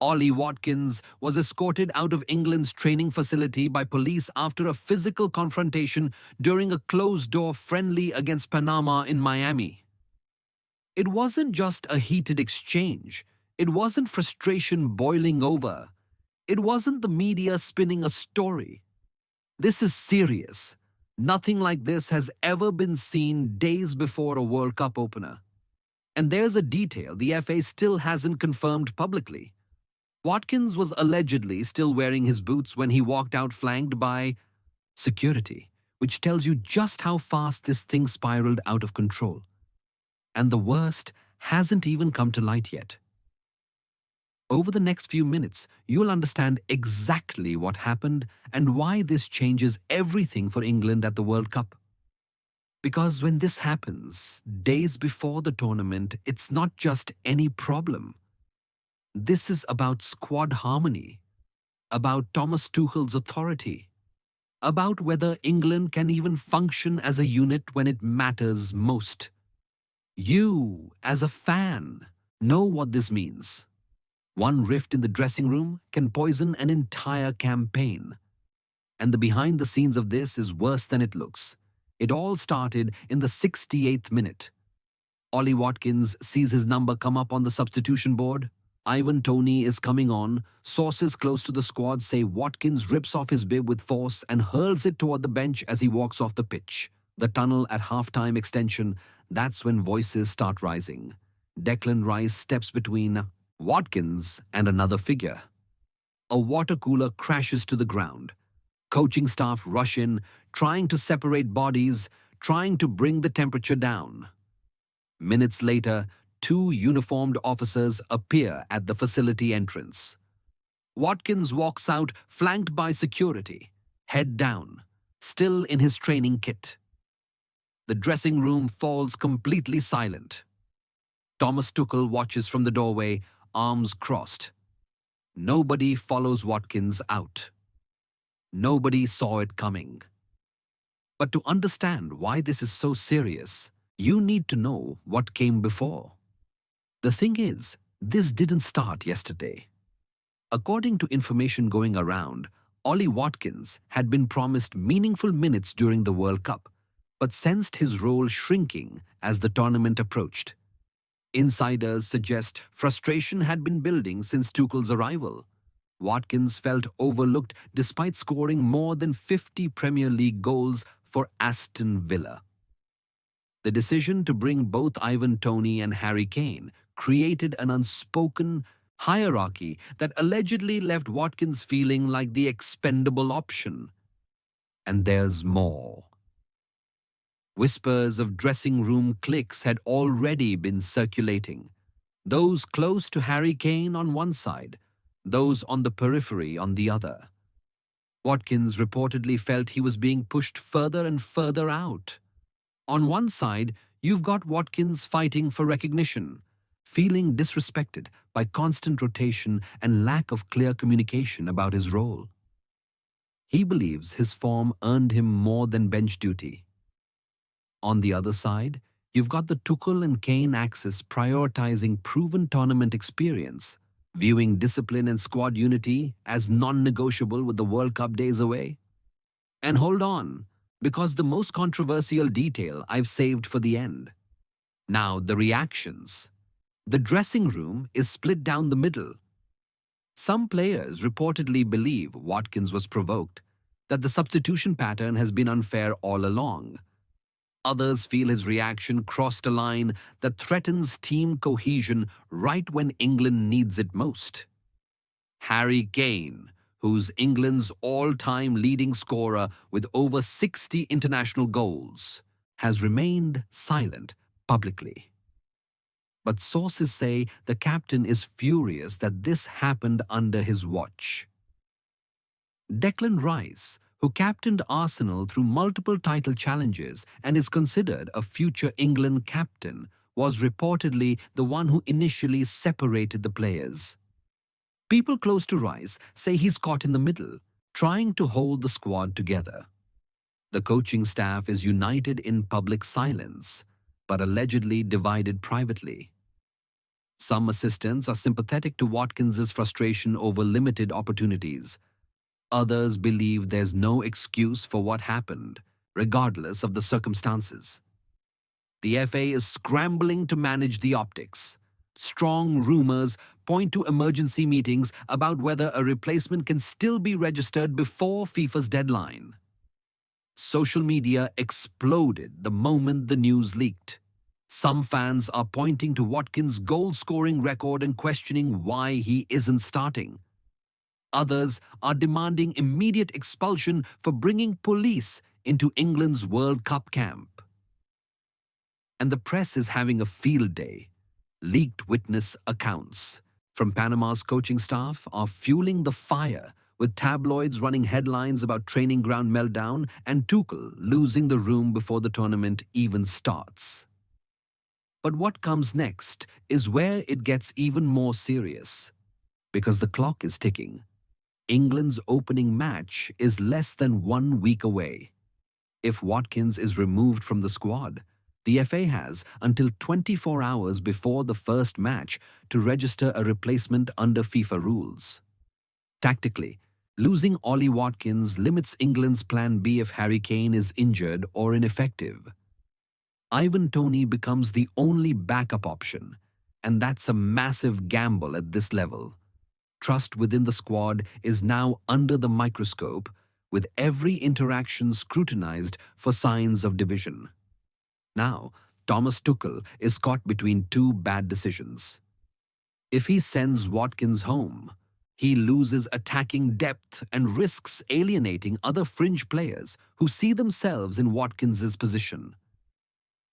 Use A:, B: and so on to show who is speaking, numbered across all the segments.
A: Ollie Watkins was escorted out of England's training facility by police after a physical confrontation during a closed-door friendly against Panama in Miami. It wasn't just a heated exchange. It wasn't frustration boiling over. It wasn't the media spinning a story. This is serious. Nothing like this has ever been seen days before a World Cup opener. And there's a detail the FA still hasn't confirmed publicly. Watkins was allegedly still wearing his boots when he walked out flanked by security, which tells you just how fast this thing spiraled out of control. And the worst hasn't even come to light yet. Over the next few minutes, you'll understand exactly what happened and why this changes everything for England at the World Cup. Because when this happens, days before the tournament, it's not just any problem. This is about squad harmony, about Thomas Tuchel's authority, about whether England can even function as a unit when it matters most. You, as a fan, know what this means. One rift in the dressing room can poison an entire campaign. And the behind the scenes of this is worse than it looks. It all started in the 68th minute. Ollie Watkins sees his number come up on the substitution board. Ivan Toney is coming on. Sources close to the squad say Watkins rips off his bib with force and hurls it toward the bench as he walks off the pitch. The tunnel at halftime extension, that's when voices start rising. Declan Rice steps between Watkins and another figure. A water cooler crashes to the ground. Coaching staff rush in, trying to separate bodies, trying to bring the temperature down. Minutes later, two uniformed officers appear at the facility entrance. Watkins walks out flanked by security, head down, still in his training kit. The dressing room falls completely silent. Thomas Tuchel watches from the doorway, arms crossed. Nobody follows Watkins out. Nobody saw it coming. But to understand why this is so serious, you need to know what came before. The thing is, this didn't start yesterday. According to information going around, Ollie Watkins had been promised meaningful minutes during the World Cup, but sensed his role shrinking as the tournament approached. Insiders suggest frustration had been building since Tuchel's arrival. Watkins felt overlooked despite scoring more than 50 Premier League goals for Aston Villa. The decision to bring both Ivan Toney and Harry Kane created an unspoken hierarchy that allegedly left Watkins feeling like the expendable option. And there's more. Whispers of dressing room cliques had already been circulating. Those close to Harry Kane on one side, those on the periphery on the other. Watkins reportedly felt he was being pushed further and further out. On one side, you've got Watkins fighting for recognition, feeling disrespected by constant rotation and lack of clear communication about his role. He believes his form earned him more than bench duty. On the other side, you've got the Tuchel and Kane axis prioritizing proven tournament experience, viewing discipline and squad unity as non-negotiable with the World Cup days away. And hold on, because the most controversial detail I've saved for the end. Now, the reactions. The dressing room is split down the middle. Some players reportedly believe Watkins was provoked, that the substitution pattern has been unfair all along. Others feel his reaction crossed a line that threatens team cohesion right when England needs it most. Harry Kane, who's England's all-time leading scorer with over 60 international goals, has remained silent publicly. But sources say the captain is furious that this happened under his watch. Declan Rice, who captained Arsenal through multiple title challenges and is considered a future England captain, was reportedly the one who initially separated the players. People close to Rice say he's caught in the middle, trying to hold the squad together. The coaching staff is united in public silence, but allegedly divided privately. Some assistants are sympathetic to Watkins's frustration over limited opportunities. Others believe there's no excuse for what happened, regardless of the circumstances. The FA is scrambling to manage the optics. Strong rumors point to emergency meetings about whether a replacement can still be registered before FIFA's deadline. Social media exploded the moment the news leaked. Some fans are pointing to Watkins' goal-scoring record and questioning why he isn't starting. Others are demanding immediate expulsion for bringing police into England's World Cup camp. And the press is having a field day. Leaked witness accounts from Panama's coaching staff are fueling the fire, with tabloids running headlines about training ground meltdown and Tuchel losing the room before the tournament even starts. But what comes next is where it gets even more serious, because the clock is ticking. England's opening match is less than 1 week away. If Watkins is removed from the squad, the FA has until 24 hours before the first match to register a replacement under FIFA rules. Tactically, losing Ollie Watkins limits England's plan B if Harry Kane is injured or ineffective. Ivan Toney becomes the only backup option, and that's a massive gamble at this level. Trust within the squad is now under the microscope, with every interaction scrutinized for signs of division. Now, Thomas Tuchel is caught between two bad decisions. If he sends Watkins home, he loses attacking depth and risks alienating other fringe players who see themselves in Watkins's position.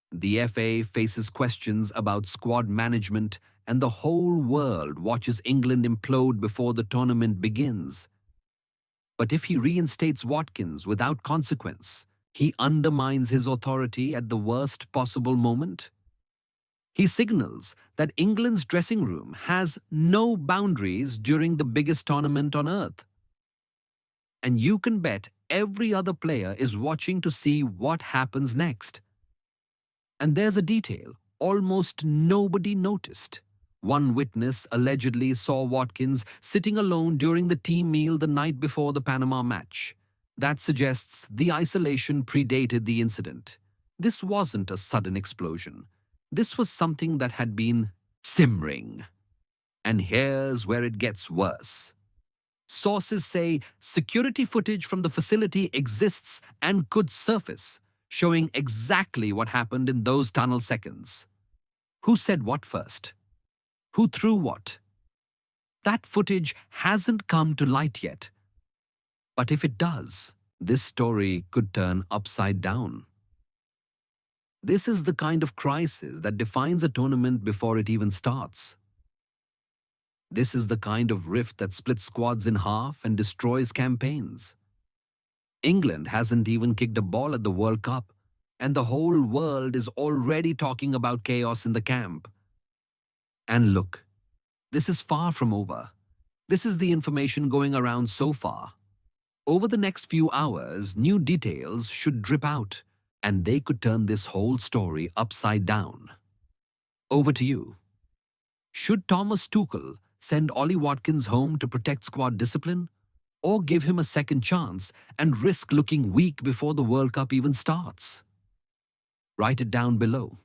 A: The FA faces questions about squad management, and the whole world watches England implode before the tournament begins. But if he reinstates Watkins without consequence, he undermines his authority at the worst possible moment. He signals that England's dressing room has no boundaries during the biggest tournament on earth. And you can bet every other player is watching to see what happens next. And there's a detail almost nobody noticed. One witness allegedly saw Watkins sitting alone during the team meal the night before the Panama match. That suggests the isolation predated the incident. This wasn't a sudden explosion. This was something that had been simmering. And here's where it gets worse. Sources say security footage from the facility exists and could surface, showing exactly what happened in those tunnel seconds. Who said what first? Who threw what? That footage hasn't come to light yet. But if it does, this story could turn upside down. This is the kind of crisis that defines a tournament before it even starts. This is the kind of rift that splits squads in half and destroys campaigns. England hasn't even kicked a ball at the World Cup, and the whole world is already talking about chaos in the camp. And look, this is far from over. This is the information going around so far. Over the next few hours, new details should drip out, and they could turn this whole story upside down. Over to you. Should Thomas Tuchel send Ollie Watkins home to protect squad discipline, or give him a second chance and risk looking weak before the World Cup even starts? Write it down below.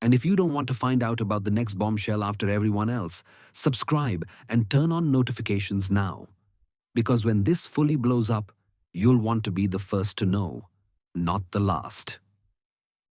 A: And if you don't want to find out about the next bombshell after everyone else, subscribe and turn on notifications now. Because when this fully blows up, you'll want to be the first to know, not the last.